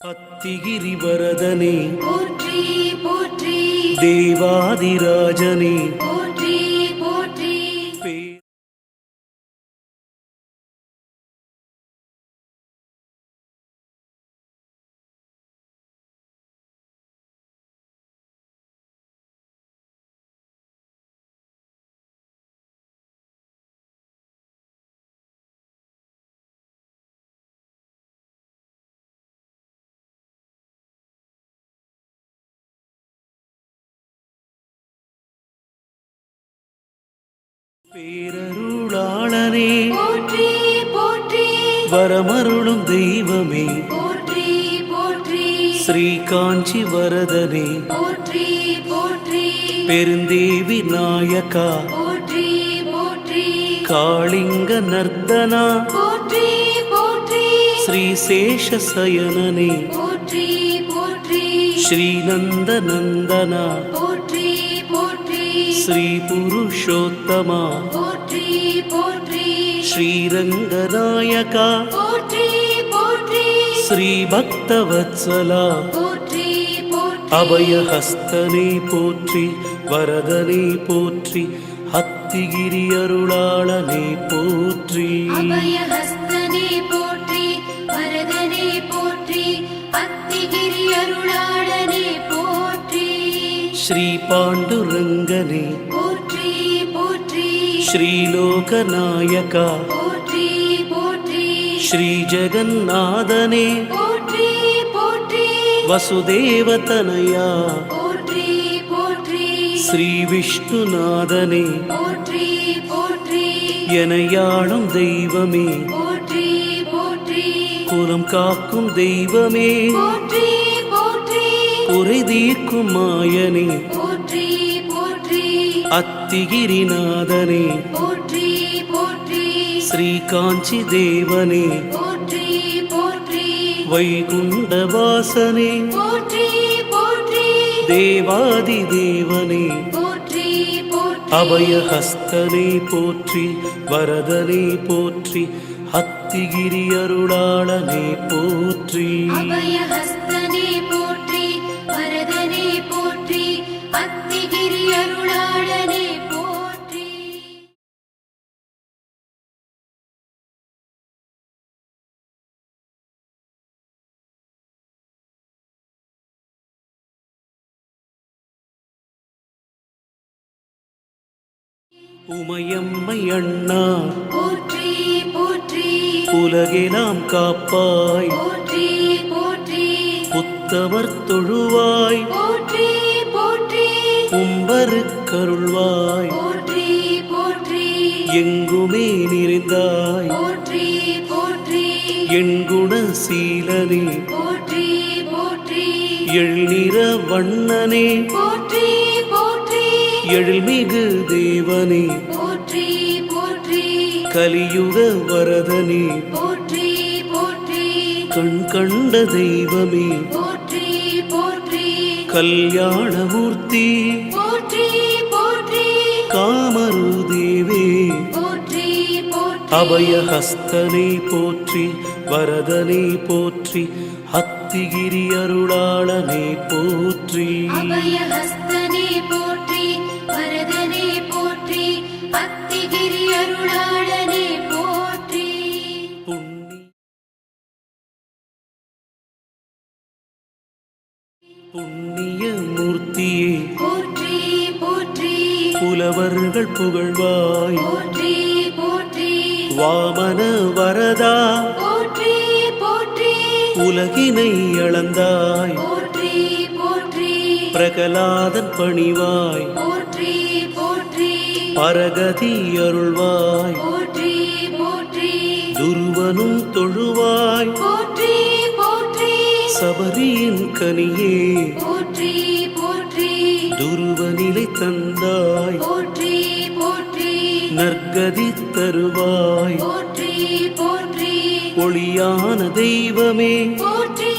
அத்திகிரி வரதனே போற்றி போற்றி, தேவாதிராஜனே போற்றி போற்றி, பேரருளாளனே போற்றி போற்றி, வரமருளும் தெய்வமே போற்றி போற்றி, ஸ்ரீ காஞ்சி வரதனே போற்றி போற்றி, பெருந்தேவி நாயகா போற்றி போற்றி, காளிங்க நர்த்தனா போற்றி போற்றி, ஸ்ரீ சேஷசயனனே போற்றி போற்றி, ஸ்ரீநந்த நந்தனா போற்றி போற்றி, ஸ்ரீ புருஷோத்தமா போற்றி போற்றி, ஸ்ரீரங்கநாயகா போற்றி போற்றி, ஸ்ரீ பக்தவத்சலா போற்றி போற்றி, அபயஹஸ்தனே போற்றி வரதனே போற்றி அத்திகிரி அருளாளனே போற்றி அபயஹஸ்தனே போற்றி, வரதனே போற்றி, அத்திகிரி அருளாளனே போற்றி, ஸ்ரீ பாண்டுரங்கனே போற்றி போற்றி, ஸ்ரீலோகநாயகா போற்றி போற்றி, ஸ்ரீ ஜெகநாதனே போற்றி போற்றி, வசுதேவதனயா போற்றி போற்றி, ஸ்ரீ விஷ்ணுநாதனே போற்றி போற்றி, எனையாளும் தெய்வமே போற்றி போற்றி, குலம் காக்கும் தெய்வமே போற்றி போற்றி, குறை தீர்க்கும் மாயனே போற்றி போற்றி, அத்திகிரிநாதனே போற்றி போற்றி, ஸ்ரீ காஞ்சி தேவனே போற்றி போற்றி, வைகுண்டவாசனே போற்றி போற்றி, தேவாதி தேவனே போற்றி போற்றி, அபயஹஸ்தனே போற்றி வரதனே போற்றி அத்திகிரி அருளாளனே போற்றி அபயஹஸ்தனே போற்றி, வரதனே போற்றி, அத்திகிரி அருளாளனே போற்றி. உமையம்மை அண்ணா போற்றி போற்றி, உலகெலாம் காப்பாய் போற்றி போற்றி, புத்தவர் தொழுவாய் போற்றி போற்றி, கும்பருக்கருள்வாய் போற்றி போற்றி, எங்குமே நிறைந்தாய் போற்றி போற்றி, என் குணசீலனே போற்றி போற்றி, எழில்நிற வண்ணனே போற்றி போற்றி, எழில்மிகு தேவனே போற்றி போற்றி, கலியுக வரதனே போற்றி போற்றி, கண் கண்ட தெய்வமே போற்றி போற்றி, கல்யாணமூர்த்தி போற்றி போற்றி, காமரு தேவே போற்றி போற்றி, அபயஹஸ்தனே போற்றி வரதனே போற்றி அத்திகிரி அருளாளனே போற்றி அபயஹஸ்தனே போற்றி, வரதனே போற்றி, அத்திகிரி அருளாளனே போற்றி. புண்ணிய மூர்த்தியே போற்றி போற்றி, புலவர்கள் புகழ்வாய் போற்றி போற்றி, வாமன வரதா போற்றி போற்றி, உலகினை அளந்தாய் போற்றி போற்றி, பிரகலாதன் பணிவாய் போற்றி போற்றி, பரகதி அருள்வாய் போற்றி போற்றி, துருவனும் தொழுவாய் போற்றி போற்றி, சபரியின் கனியே போற்றி போற்றி, துருவநிலை தந்தாய் போற்றி போற்றி, நற்கதி தருவாய் போற்றி போற்றி, ஒளியான தெய்வமே போற்றி